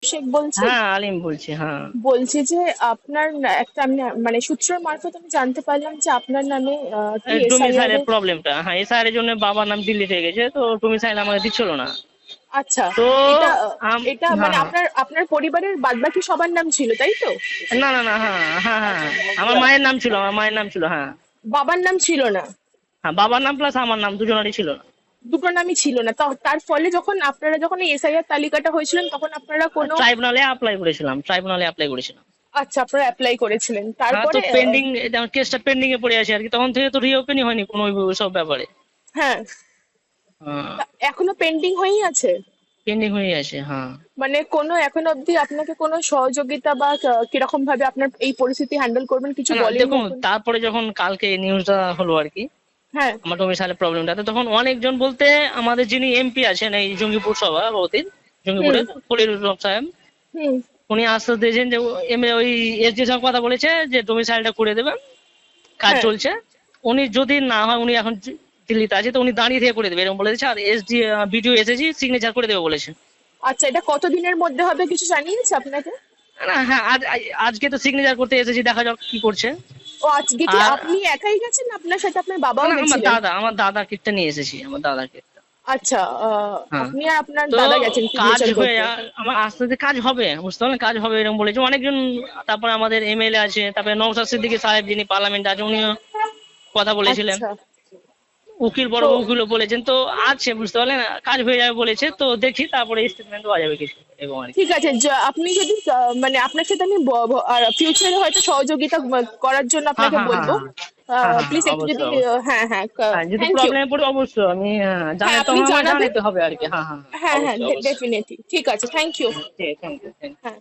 শেখ বলছেন? হ্যাঁ, আলিম বলছি, হ্যাঁ। বলছি যে আপনার একটা আমি মানে সূত্রের মারফত আমি জানতে পারলাম যে আপনার নামে কি এসআইআর ডোমিসাইলের এর। প্রবলেমটা, হ্যাঁ, এসআর এর জন্য বাবার নাম দিল্লিতে গেছে, তো ডোমিসাইল আমাকে দিচ্ছিল না। আচ্ছা, তো এটা এটা হ্যাঁ, মানে হ্যাঁ। আপনার আপনার পরিবারের বাদবাকি সবার নাম ছিল, তাই তো? না, না, না, হ্যাঁ, হ্যাঁ, হ্যাঁ, আমার মায়ের নাম ছিল, আমার মায়ের নাম ছিল, হ্যাঁ। বাবার নাম ছিল না? হ্যাঁ, বাবার নাম প্লাস আমার নাম দুজনেরই ছিল না। দুটো নামই ছিল না, তো তার ফলে যখন আপনারা যখন এই এসআইআর তালিকাটা হয়েছিলেন তখন আপনারা কোনো। ট্রাইব্যুনালে অ্যাপ্লাই করেছিলাম। আচ্ছা, আপনারা অ্যাপ্লাই করেছিলেন হ্যাঁ, তো তারপরে পেন্ডিং, কেসটা পেন্ডিং এ পড়ে আছে আর কি, তখন থেকে তো রিওপেনই হয়নি কোনো সব ব্যাপারে। হ্যাঁ, এখনো পেন্ডিং হয়েই আছে? পেন্ডিং হয়ে আছে, হ্যাঁ। মানে কোনো এখন অবধি আপনাকে কোনো সহযোগিতা বা কিরকম ভাবে আপনার এই পরিস্থিতি হ্যান্ডেল করবেন কিছু না, বলেনি দেখুন, এখন? তারপরে যখন কালকে নিউজটা হলো আর কি, হ্যাঁ। আমার ডোমিসাইলের প্রবলেমটাতে, তখন অনেকজন বলতে আমাদের যিনি এমপি আছেন এই জঙ্গিপুর সভাপতি, হুম। জঙ্গিপুরের খলিলুর রহমান সাহেব, হুম। উনি আশ্বাস দিয়েছেন যে ওই এসডি সাহেব কথা বলেছে যে ডোমিসাইলটা করে দেবেন, কাজ হ্যাঁ। চলছে। উনি যদি না হয়, উনি এখন দিল্লিতে আছে, তো উনি দাঁড়িয়ে থেকে করে দেবে এরকম বলে দিয়েছে, আর এসডি ভিডিও এসেছি সিগনেচার করে দেবে বলেছে। আচ্ছা, এটা কতদিনের মধ্যে হবে কিছু জানিয়েছে আপনাকে? না, হ্যাঁ, আজকে তো সিগনেচার করতে এসেছি, দেখা যাক কি করছে। ও আজকে কি আর আপনি একাই গেছেন না আপনার সাথে আপনার বাবাও না, গেছিলেন? আমার দাদা কিটটা নিয়ে এসেছি, আমার দাদা কিটটা। আচ্ছা, হ্যাঁ, আপনি আর আপনার তো দাদা গেছেন কাজ সিগনেচার হয়ে করতে? আমার আস্তে আস্তে কাজ হবে, বুঝতে পারলেন, কাজ হবে এরকম বলেছে অনেকজন। তারপরে আমাদের এমএলএ আছে, তারপরে নওশাদ সিদ্দিকী সাহেব যিনি পার্লামেন্ট আছে, উনিও কথা বলেছিলেন। আচ্ছা। উকিল, বড় তো বড় উকিলও বলেছেন, তো আছে, বুঝতে পারলেন, কাজ হয়ে যাবে বলেছে, তো দেখি তারপরে স্টেটমেন্ট দেওয়া যাবে কিছু এরকম আর কি। ঠিক আছে, আপনি যদি মানে আপনার সাথে আমি ফিউচারে হয়তো সহযোগিতা করার জন্য হ্যাঁ, আপনাকে হ্যাঁ, হ্যাঁ, বলবো। হ্যাঁ, হ্যাঁ, হ্যাঁ, হ্যাঁ, প্লিজ একটু যদি অবশ্যই, অবশ্যই। হ্যাঁ, হ্যাঁ, হ্যাঁ, যদি থ্যাংক ইউ। প্রবলেমে পড়ি অবশ্যই আমি, হ্যাঁ, জানাতে আপনি হবে, আমার জানাবেন। জানাতে হবে আর কি, হ্যাঁ, হ্যাঁ, হ্যাঁ, হ্যাঁ, হ্যাঁ, অবশ্যই, অবশ্যই। ডেফিনেটলি ঠিক আছে, থ্যাংক ইউ। ঠিক, থ্যাংক ইউ, থ্যাংক ইউ। হ্যাঁ।